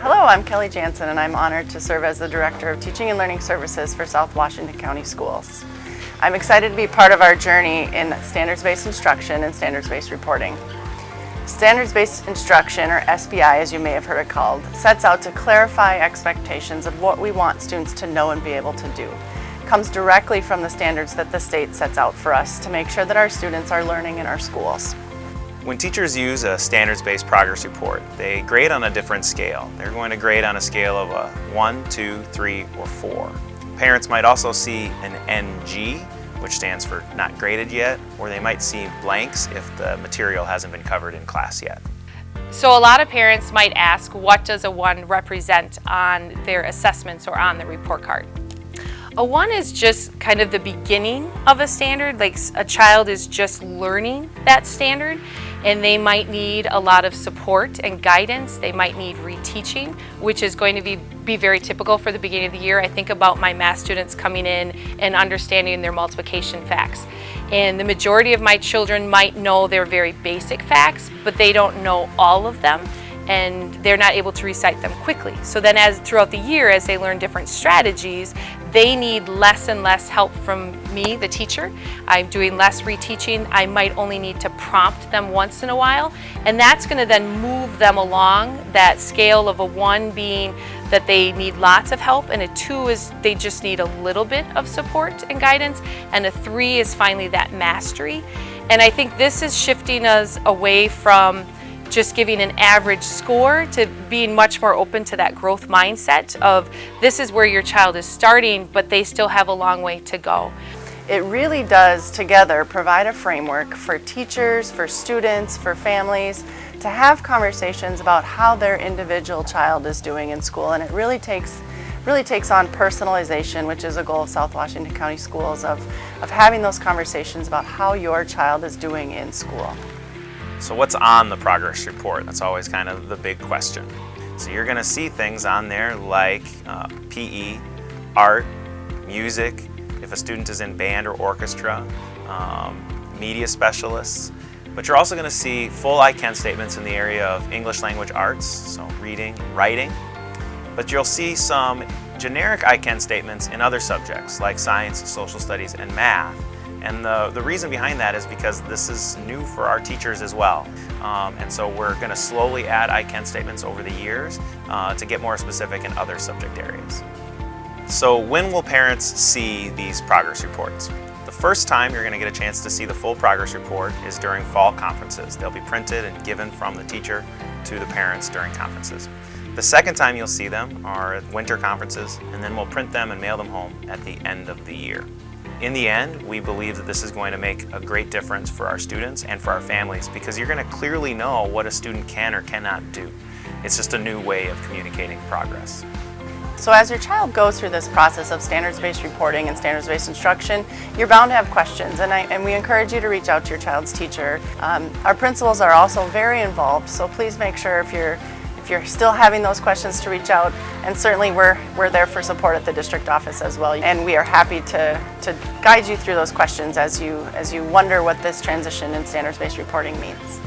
Hello, I'm Kelly Jansen, and I'm honored to serve as the Director of Teaching and Learning Services for South Washington County Schools. I'm excited to be part of our journey in standards-based instruction and standards-based reporting. Standards-based instruction, or SBI as you may have heard it called, sets out to clarify expectations of what we want students to know and be able to do. It comes directly from the standards that the state sets out for us to make sure that our students are learning in our schools. When teachers use a standards-based progress report, they grade on a different scale. They're going to grade on a scale of a 1, 2, 3, or 4. Parents might also see an NG, which stands for not graded yet, or they might see blanks if the material hasn't been covered in class yet. So a lot of parents might ask, what does a 1 represent on their assessments or on the report card? A 1 is just kind of the beginning of a standard, like a child is just learning that standard, and they might need a lot of support and guidance. They might need reteaching, which is going to be very typical for the beginning of the year. I think about my math students coming in and understanding their multiplication facts. And the majority of my children might know their very basic facts, but they don't know all of them, and they're not able to recite them quickly. So then throughout the year, as they learn different strategies, they need less and less help from me, the teacher. I'm doing less reteaching. I might only need to prompt them once in a while, and that's going to then move them along that scale of a 1 being that they need lots of help, and a 2 is they just need a little bit of support and guidance, and a 3 is finally that mastery. And I think this is shifting us away from just giving an average score to being much more open to that growth mindset of this is where your child is starting, but they still have a long way to go. It really does together provide a framework for teachers, for students, for families to have conversations about how their individual child is doing in school, and it really takes on personalization, which is a goal of South Washington County Schools, of having those conversations about how your child is doing in school. So what's on the progress report? That's always kind of the big question. So you're going to see things on there like PE, art, music, if a student is in band or orchestra, media specialists. But you're also going to see full I can statements in the area of English language arts, so reading, writing. But you'll see some generic I can statements in other subjects like science, social studies, and math. And the reason behind that is because this is new for our teachers as well. And so we're going to slowly add I can statements over the years to get more specific in other subject areas. So when will parents see these progress reports? The first time you're going to get a chance to see the full progress report is during fall conferences. They'll be printed and given from the teacher to the parents during conferences. The second time you'll see them are at winter conferences, and then we'll print them and mail them home at the end of the year. In the end, we believe that this is going to make a great difference for our students and for our families because you're going to clearly know what a student can or cannot do. It's just a new way of communicating progress. So as your child goes through this process of standards-based reporting and standards-based instruction, you're bound to have questions, and we encourage you to reach out to your child's teacher. Our principals are also very involved, so please make sure if you're still having those questions to reach out, and certainly we're there for support at the district office as well, and we are happy to guide you through those questions as you wonder what this transition in standards-based reporting means.